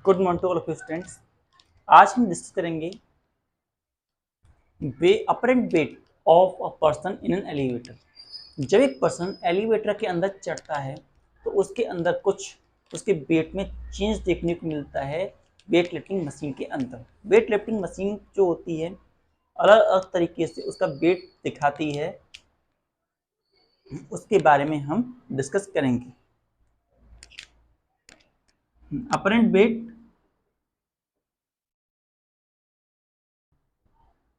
Good morning to all of students. आज हम discuss करेंगे apparent weight of a person in an elevator. जब एक पर्सन एलिवेटर के अंदर चढ़ता है तो उसके अंदर कुछ उसके वेट में चेंज देखने को मिलता है। वेट लिफ्टिंग मशीन के अंदर वेट लिफ्टिंग मशीन जो होती है अलग अलग तरीके से उसका वेट दिखाती है, उसके बारे में हम डिस्कस करेंगे। Apparent weight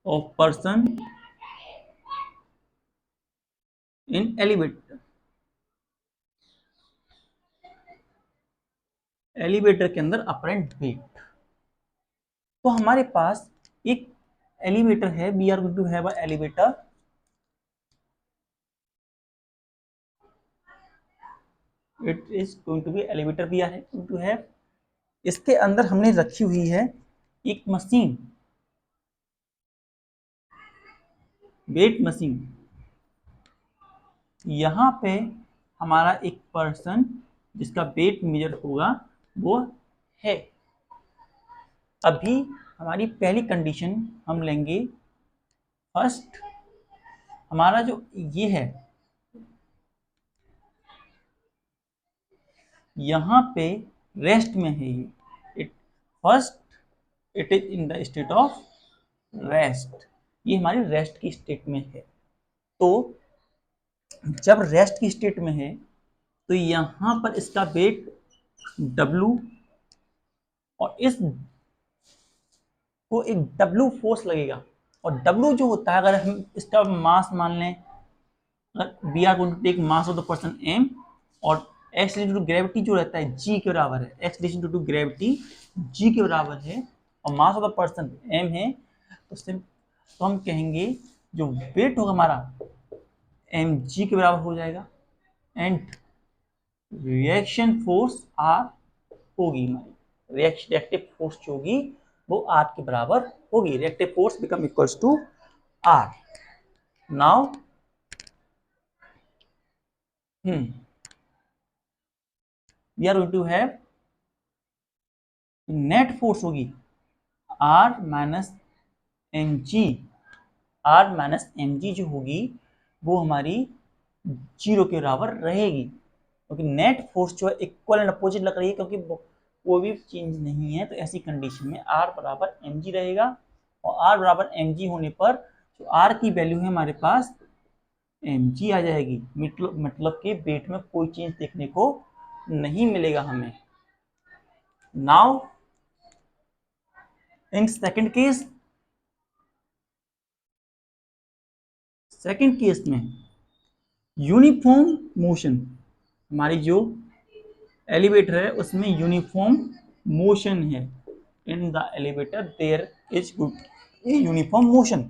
of person in elevator के अंदर अपरेंट वेट। तो हमारे पास एक एलिवेटर है, we are going to have a elevator. It is going to be elevator, we are going to have. इसके अंदर हमने रखी हुई है एक मशीन, वेट मशीन। यहाँ पे हमारा एक पर्सन जिसका वेट मेजर होगा वो है। अभी हमारी पहली कंडीशन हम लेंगे। फर्स्ट हमारा जो ये है, यहाँ पे रेस्ट में है ये। It first it is in the state of rest. ये हमारी रेस्ट की स्टेट में है। तो जब रेस्ट की स्टेट में है तो यहाँ पर इसका वेट W और इस को एक W फोर्स लगेगा। और W जो होता है, अगर हम इसका मास मान लें, we are going to take mass of the person m, और एक्स टू ग्रेविटी जो रहता है g के बराबर है। एक्स टू ग्रेविटी g के बराबर है और मास ऑफ द पर्सन m है। तो हम कहेंगे जो वेट होगा हमारा mg के बराबर हो जाएगा एंड रिएक्शन फोर्स r होगी। हमारी रिएक्टिव फोर्स जो होगी वो r के बराबर होगी। Reactive force become equals to r। Now we are going to have net force होगी R minus M G. R minus M G जो होगी वो हमारी जीरो के बराबर रहेगी, क्योंकि नेट फोर्स जो है इक्वल एंड अपोजिट लग रही है, क्योंकि कोई भी चेंज नहीं है। तो ऐसी कंडीशन में R बराबर एम जी रहेगा और R बराबर एम जी होने पर जो R की वैल्यू है हमारे पास एम जी आ जाएगी। मतलब कि वेट में कोई चेंज देखने को नहीं मिलेगा हमें। नाउ इन सेकेंड केस में यूनिफॉर्म मोशन, हमारी जो एलिवेटर है उसमें यूनिफॉर्म मोशन है। In the elevator there is uniform motion.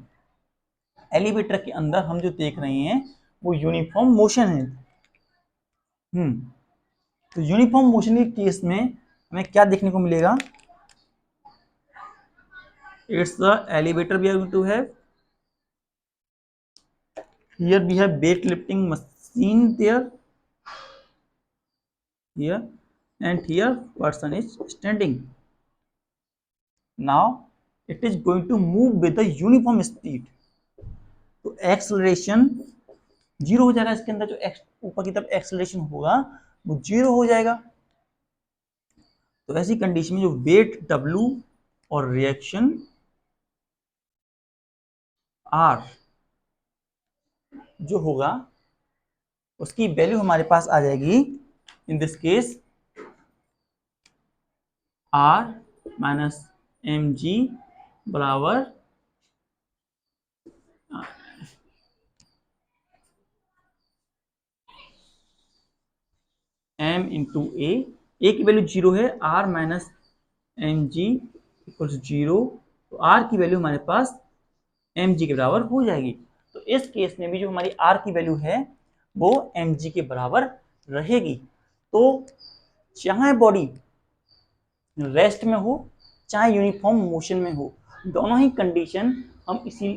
Elevator के अंदर हम जो देख रहे हैं वो यूनिफॉर्म मोशन है। तो यूनिफॉर्म मोशन के केस में हमें क्या देखने को मिलेगा? It's the elevator we are going to have. Here we have weight lifting machine there, here, and here person is standing. Now it is going to move with the uniform speed. तो acceleration zero हो जाएगा। इसके अंदर जो ऊपर की तरफ acceleration होगा वो जीरो हो जाएगा। तो ऐसी कंडीशन में जो वेट W और रिएक्शन R जो होगा उसकी वैल्यू हमारे पास आ जाएगी। In this case R minus M G बराबर m इंटू ए की वैल्यू जीरो है, R minus M G equals zero. तो R की वैल्यू हमारे पास एम जी के बराबर हो जाएगी। तो इस केस में भी जो हमारी R की वैल्यू है वो एम जी के बराबर रहेगी। तो चाहे बॉडी रेस्ट में हो चाहे यूनिफॉर्म मोशन में हो, दोनों ही कंडीशन हम इसी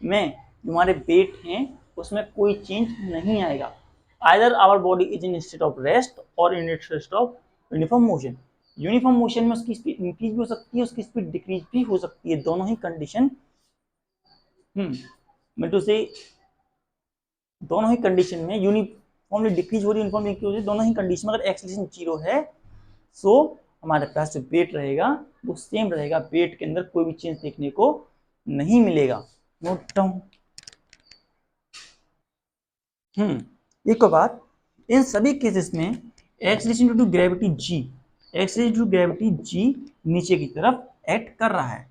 में जो हमारे वेट हैं उसमें कोई चेंज नहीं आएगा। Either our body is in state of rest or in state of uniform motion. Uniform motion में उसकी स्पीड इंक्रीज भी हो सकती है, उसकी स्पीड डिक्रीज भी हो सकती है, दोनों ही कंडीशन मेट्रो से दोनों ही कंडीशन में यूनिफॉर्मली डिक्रीज हो रही है, यूनिफॉर्मली इंक्रीज हो रही है, दोनों ही कंडीशन में अगर एक्सेलरेशन 0 है सो हमारे पास जो वेट रहेगा वो सेम रहेगा, वेट के अंदर कोई भी चेंज देखने को नहीं मिलेगा। Note down. एक बात, इन सभी केसेस में acceleration due to gravity g, acceleration due to gravity g नीचे की तरफ एक्ट कर रहा है।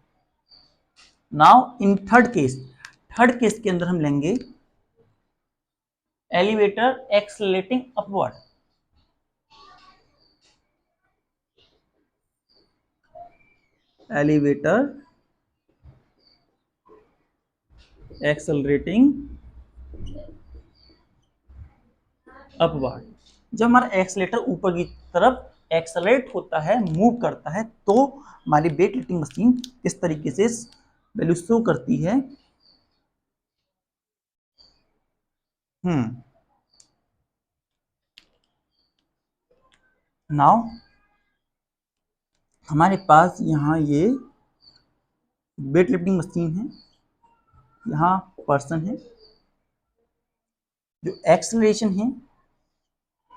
नाउ इन थर्ड केस के अंदर हम लेंगे elevator accelerating upward. Elevator accelerating upward. जब हमारा एक्सेलेटर ऊपर की तरफ एक्सेलरेट होता है, मूव करता है, तो हमारी वेट लिफ्टिंग मशीन किस तरीके से वैल्यू शो करती है। नाउ हमारे पास यहाँ ये वेट लिफ्टिंग मशीन है, यहाँ पर्सन है, जो एक्सेलरेशन है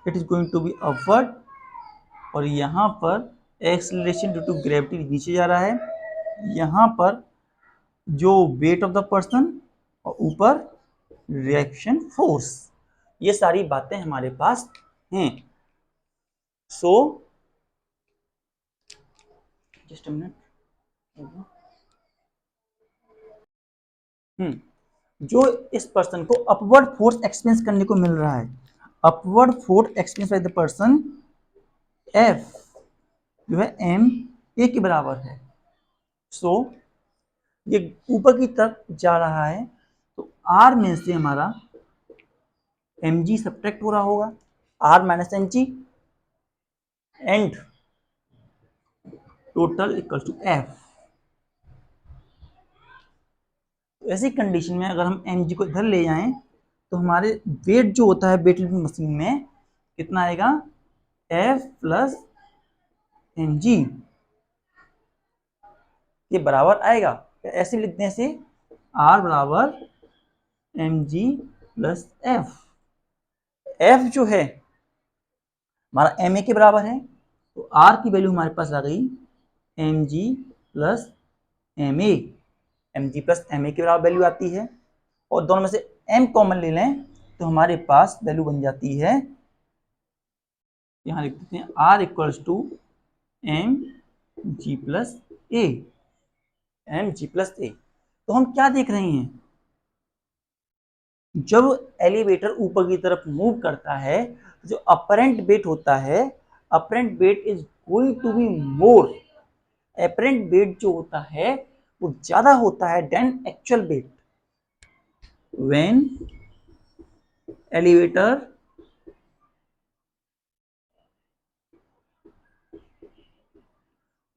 it is going to be upward, और यहाँ पर एक्सेलरेशन ड्यू टू ग्रेविटी नीचे जा रहा है, यहाँ पर जो वेट ऑफ द पर्सन और ऊपर रिएक्शन फोर्स, ये सारी बातें हमारे पास हैं। So just a minute. जो इस पर्सन को अपवर्ड फोर्स एक्सपीरियंस करने को मिल रहा है, upward force experience by the person F जो है एम ए के बराबर है। सो ये ऊपर की तरफ जा रहा है, तो आर में से हमारा एम जी सब्ट्रैक्ट हो रहा होगा, R minus M G, and total equal to F. ऐसी कंडीशन में अगर हम एम जी को इधर ले जाएं तो हमारे वेट जो होता है वेट लिफ्टिंग मशीन में कितना आएगा, एफ प्लस एम जी के बराबर आएगा। ऐसे लिखने से आर बराबर M G plus F. F जो है हमारा एम ए के बराबर है, तो आर की वैल्यू हमारे पास आ गई M G plus M A, M G plus M A के बराबर वैल्यू आती है, और दोनों में से एम कॉमन ले लें तो हमारे पास वैल्यू बन जाती है, यहाँ लिख देते हैं R equals to M G plus A, M G plus A. तो हम क्या देख रहे हैं, जब एलिवेटर ऊपर की तरफ मूव करता है, जो अपरेंट वेट होता है, apparent weight is going to be more, apparent weight जो होता है वो ज्यादा होता है then actual weight. When elevator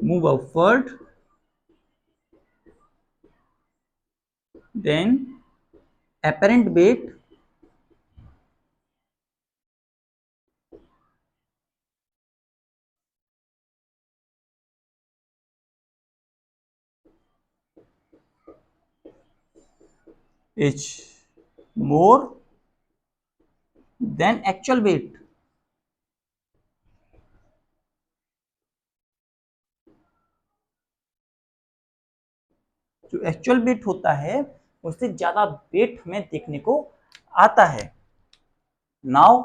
move upward, then apparent weight is more than actual weight। जो एक्चुअल वेट होता है उससे ज्यादा वेट हमें देखने को आता है। नाउ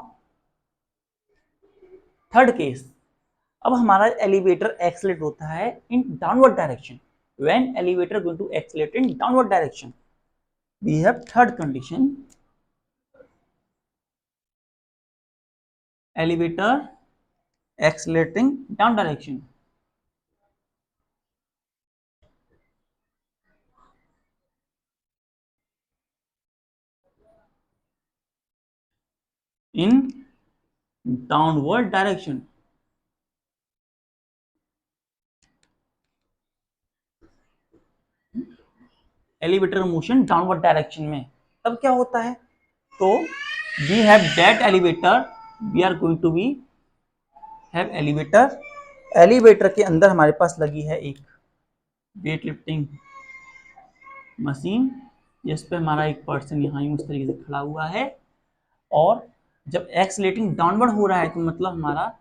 थर्ड केस, अब हमारा एलिवेटर एक्सेलरेट होता है in downward direction. When elevator going to accelerate in downward direction, we have third condition, elevator accelerating down direction। in downward direction, elevator motion downward direction में, तब क्या होता है, तो we have that elevator, we are going to be have elevator elevator के अंदर हमारे पास लगी है एक वेट लिफ्टिंग मशीन, जिस पे हमारा एक पर्सन यहाँ उस तरीके से खड़ा हुआ है, और जब एक्सलेटिंग डाउनवर्ड हो रहा है तो मतलब हमारा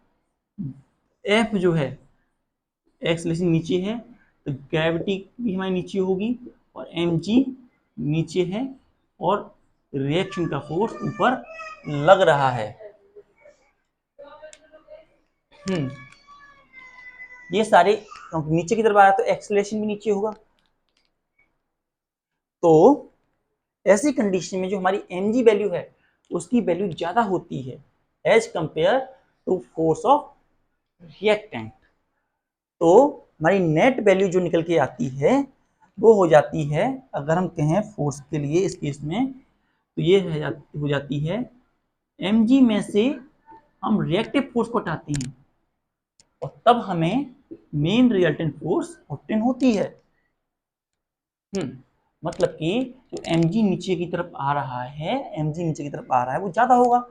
एफ जो है, एक्सलेशन नीचे है तो ग्रेविटी भी हमारी नीचे होगी, और एम जी नीचे है, और रिएक्शन का फोर्स ऊपर लग रहा है। ये सारे नीचे की तरफ आ रहा है तो एक्सलेशन भी नीचे होगा। तो ऐसी कंडीशन में जो हमारी mg वैल्यू है उसकी वैल्यू ज्यादा होती है as compare to force of reactant. तो हमारी नेट वैल्यू जो निकल के आती है वो हो जाती है, अगर हम कहें फोर्स के लिए इस केस में, तो ये हो जाती है mg में से हम रिएक्टिव फोर्स को हटाते हैं और तब हमें मेन रिजल्टेंट फोर्स ऑब्टेन होती है। मतलब कि जो mg नीचे की तरफ आ रहा है, mg नीचे की तरफ आ रहा है वो ज्यादा होगा,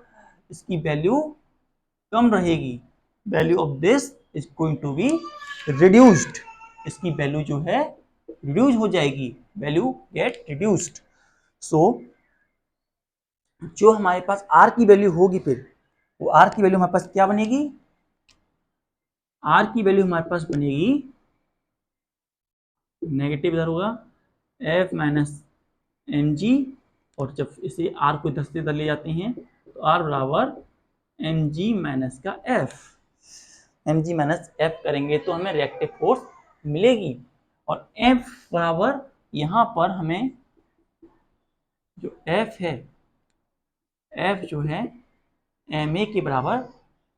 इसकी वैल्यू कम रहेगी। Value of this is going to be reduced, इसकी वैल्यू जो है रिड्यूस हो जाएगी, वैल्यू गेट रिड्यूस्ड। सो जो हमारे पास r की वैल्यू होगी, फिर वो r की वैल्यू हमारे पास क्या बनेगी, r की वैल्यू हमारे पास बनेगी नेगेटिव इधर होगा f माइनस एम जी, और जब इसे r को 10 से इधर ले जाते हैं तो r बराबर एम जी माइनस का f, M G minus F करेंगे तो हमें रिएक्टिव फोर्स मिलेगी, और f बराबर यहाँ पर हमें जो f है, f जो है ma के बराबर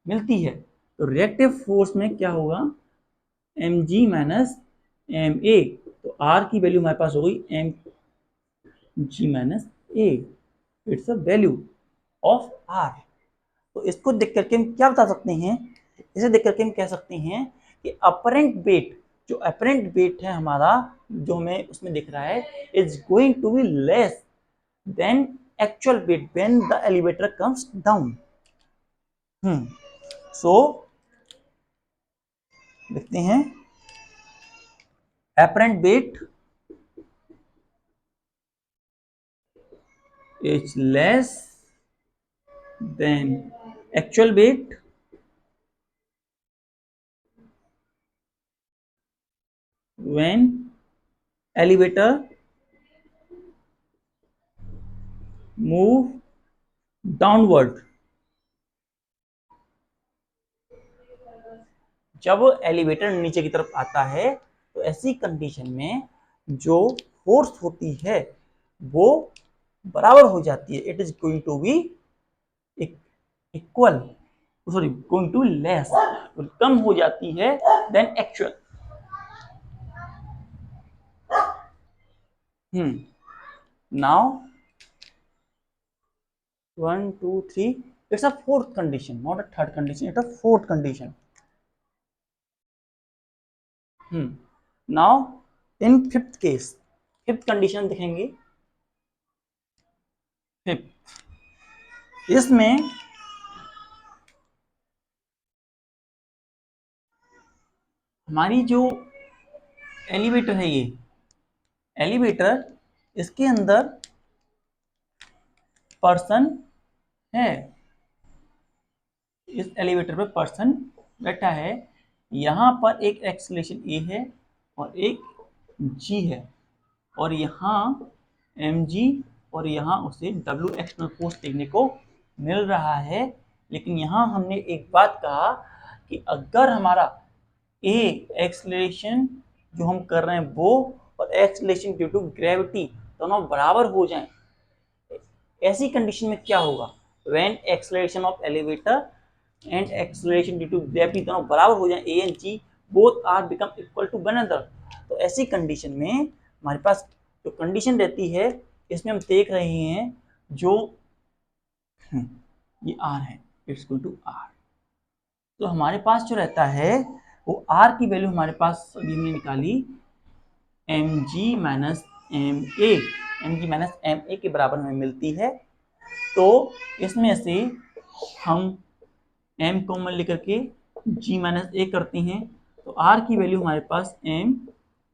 मिलती है। तो रिएक्टिव फोर्स में क्या होगा, mg माइनस ma, तो r की वैल्यू हमारे पास हो गई mg minus a, it's a value of r। तो इसको देख करके हम क्या बता सकते हैं, इसे देख करके हम कह सकते हैं कि अपरेंट वेट, जो अपरेंट वेट है हमारा जो हमें उसमें दिख रहा है, is going to be less than actual weight when the elevator comes down. So देखते हैं, apparent weight is less than actual weight when elevator move downward। जब एलिवेटर नीचे की तरफ आता है तो ऐसी कंडीशन में जो फोर्स होती है वो बराबर हो जाती है, it is going to be equal, sorry going to less, कम हो जाती है then actual. Now 1 2 3, it's a fourth condition, not a third condition, it's a fourth condition। Now in fifth case, fifth condition देखेंगे। Fifth, इसमें हमारी जो elevator है, ये एलिवेटर, इसके अंदर पर्सन है, इस एलिवेटर पे पर्सन बैठा है, यहाँ पर एक एक्सेलरेशन ए है और एक जी है, और यहाँ एम जी और यहाँ उसे डब्ल्यू एक्सटर्नल फोर्स देखने को मिल रहा है। लेकिन यहाँ हमने एक बात कहा कि अगर हमारा ए एक्सेलरेशन जो हम कर रहे हैं वो और एक्सेलरेशन ड्यू टू ग्रेविटी दोनों बराबर हो जाएं, ऐसी कंडीशन में क्या होगा, when acceleration of elevator and acceleration due to gravity दोनों बराबर हो जाएं, A and G both are become equal to one another. तो ऐसी कंडीशन में हमारे पास जो कंडीशन रहती है, इसमें हम देख रहे हैं जो ये आर है, इट्स इक्वल टू आर। तो हमारे पास जो रहता है वो आर की वैल्यू हमारे पास अभी हमने निकाली M G minus M A के बराबर हमें मिलती है। तो इसमें से हम m कॉमन लेकर के g माइनस ए करते हैं, आर की वैल्यू हमारे पास एम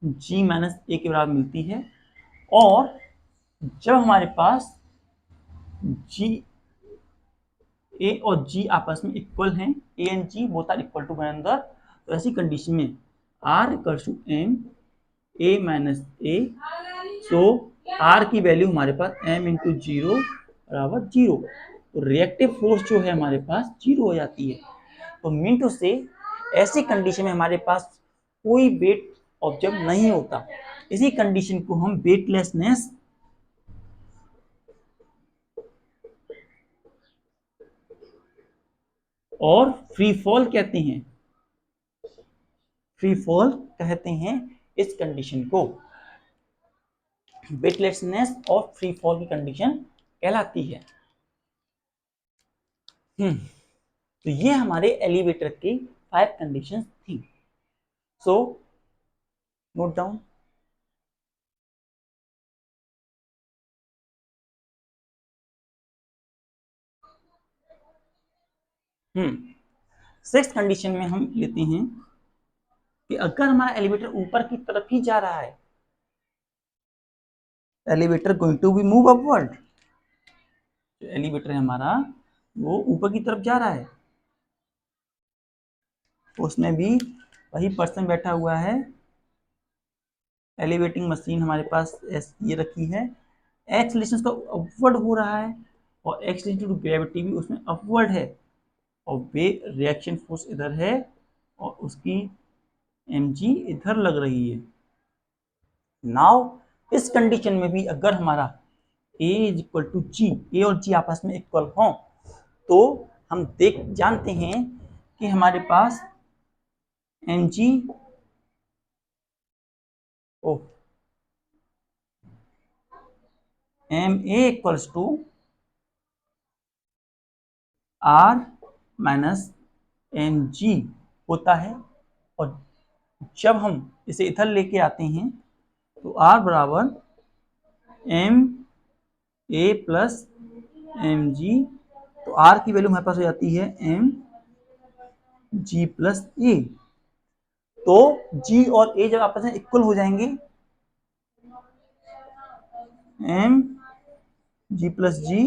जी माइनस ए के बराबर मिलती है। और जब हमारे पास जी ए और जी आपस में इक्वल हैं, A and G both are equal to one another, तो ऐसी कंडीशन में R equal to M A minus A, so R की वैल्यू हमारे पास एम इंटू जीरो बराबर जीरो, तो रिएक्टिव फोर्स जो है हमारे पास जीरो हो जाती है। तो मीन टू से ऐसी कंडीशन में हमारे पास कोई वेट ऑब्जेक्ट नहीं होता। इसी कंडीशन को हम वेटलेसनेस और फ्री फॉल कहते हैं। फ्री फॉल कहते हैं इस कंडीशन को, वेटलेसनेस और फ्री फॉल की कंडीशन कहलाती है। तो ये हमारे एलिवेटर की 5 कंडीशंस थी। So note down. Sixth condition में हम लेते हैं कि अगर हमारा एलिवेटर ऊपर की तरफ ही जा रहा है, elevator going to be move upward, जो एलिवेटर है हमारा वो ऊपर की तरफ जा रहा है, उसमें भी वही पर्सन बैठा हुआ है, एलिवेटिंग मशीन हमारे पास ये रखी है, एक्सलेशन का अपवर्ड हो रहा है और एक्सलेशन टू ग्रेविटी भी उसमें अपवर्ड है, और वे रिएक्शन फोर्स इधर है और उसकी mg इधर लग रही है। नाउ इस कंडीशन में भी अगर हमारा a इज इक्वल टू जी, ए और जी आपस में इक्वल हो, तो हम जानते हैं कि हमारे पास mg ओ M A equals to R minus M G होता है। और जब हम इसे इधर लेके आते हैं तो आर बराबर M A plus M G, तो आर की वैल्यू हमारे पास हो जाती है एम जी प्लस ए। तो जी और ए जब आपस में इक्वल हो जाएंगे, M G plus G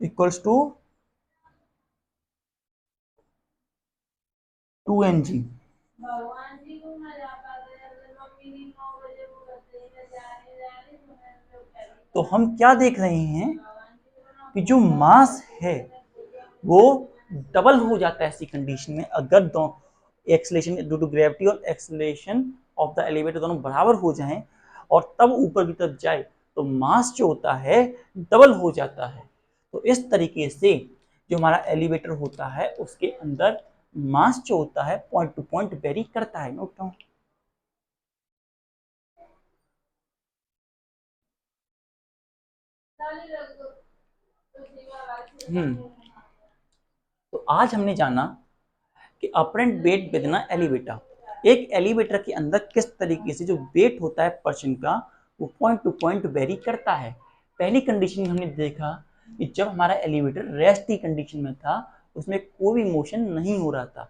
equals to 2mg। तो हम क्या देख रहे हैं कि जो मास है वो डबल हो जाता है ऐसी कंडीशन में, अगर दो एक्सेलरेशन ड्यू टू ग्रेविटी और एक्सेलरेशन ऑफ द एलिवेटर दोनों बराबर हो जाएं और तब ऊपर की तरफ जाए, तो मास जो होता है डबल हो जाता है। तो इस तरीके से जो हमारा एलिवेटर होता है उसके अंदर मास जो होता है पॉइंट टू पॉइंट वेरी करता है। Note down. तो आज हमने जाना कि apparent wait with an elevator, एक एलिवेटर के अंदर किस तरीके से जो वेट होता है पर्सन का वो पॉइंट टू पॉइंट वेरी करता है। पहली कंडीशन में हमने देखा कि जब हमारा एलिवेटर रेस्ट की कंडीशन में था, उसमें कोई भी मोशन नहीं हो रहा था।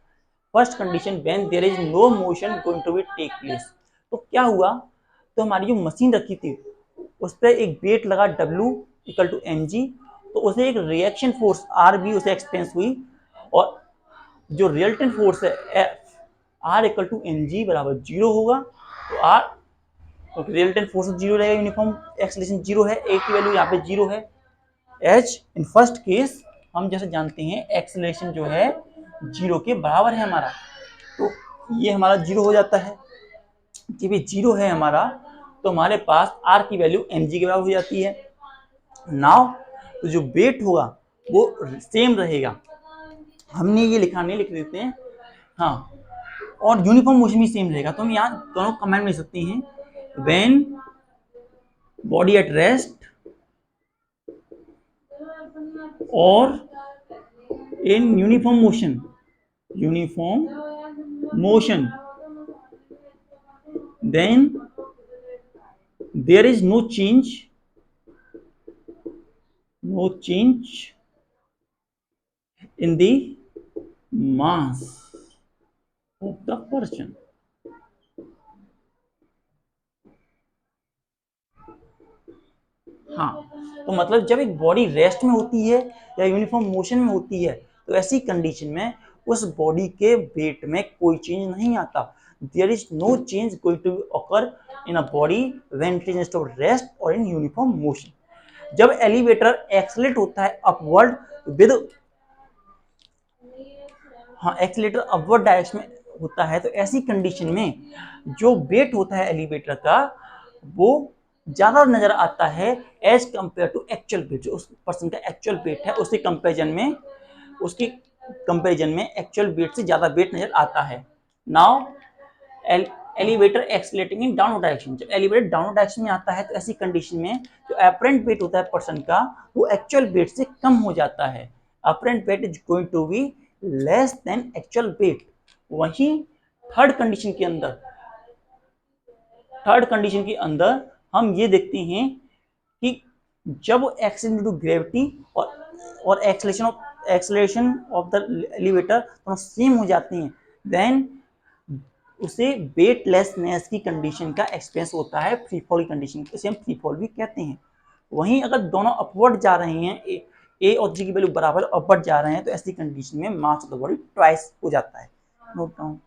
First condition when there is no motion going to be take place, तो क्या हुआ, तो हमारी जो मशीन रखी थी उस पर एक वेट लगा W equal to M G, तो उसे एक रिएक्शन फोर्स आर भी उसे एक्सपेंस हुई, और जो रिजल्टेंट फोर्स है R equal to M G बराबर जीरो होगा। तो आर तो रिजल्टेंट फोर्स जीरो रहेगा, यूनिफॉर्म एक्सेलरेशन जीरो है, ए की वैल्यू यहाँ पे जीरो है। एच इन फर्स्ट केस हम जैसे जानते हैं एक्सेलरेशन जो है जीरो के बराबर है हमारा, तो ये हमारा जीरो हो जाता है। जब ये जीरो है हमारा तो हमारे पास आर की वैल्यू एम जी के बराबर हो जाती है। नाउ तो जो वेट होगा वो सेम रहेगा, हमने ये लिखा नहीं, लिख देते हैं हाँ, और यूनिफॉर्म मोशन भी सेम रहेगा। तो हम यहाँ दोनों कमेंट में सकते हैं, व्हेन बॉडी एट रेस्ट और in uniform motion then there is no change in the mass, of the person. हाँ, तो मतलब जब एक बॉडी रेस्ट में होती है या यूनिफॉर्म मोशन में होती है तो ऐसी कंडीशन में उस बॉडी के वेट में कोई चेंज नहीं आता। There is no change going to occur in a body when it is in rest और इन यूनिफॉर्म मोशन। जब एलिवेटर एक्सेलरेट होता है अपवर्ड विद, हाँ एक्सेलरेटर अपवर्ड डायरेक्शन में होता है, तो ऐसी कंडीशन में जो वेट होता है एलिवेटर का वो ज्यादा नजर आता है as compare to actual weight. जो उस पर्सन का एक्चुअल वेट है उसके कंपेरिजन में एक्चुअल वेट से ज्यादा वेट नजर आता है। नाउ एलिवेटर एक्सेलरेटिंग इन डाउनवर्ड डायरेक्शन। जब एलिवेटर डाउनवर्ड डायरेक्शन में आता है तो ऐसी कंडीशन में जो अपरेंट वेट होता है पर्सन का वो एक्चुअल वेट से कम हो जाता है। Apparent weight is going to be less than actual weight. वहीं थर्ड कंडीशन के अंदर हम ये देखते हैं कि जब एक्शन ड्यू टू ग्रेविटी और एक्सेलरेशन ऑफ द एलिवेटर दोनों सेम हो जाती हैं, देन उसे वेटलेसनेस की कंडीशन का एक्सपीरियंस होता है, फ्री फॉल की कंडीशन, इसे हम फ्री फॉल भी कहते हैं। वहीं अगर दोनों अपवर्ड जा रहे हैं, ए और जी की वैल्यू बराबर अपवर्ड जा रहे हैं, तो ऐसी कंडीशन में मास ऑफ द बॉडी ट्वाइस हो जाता है। Note down.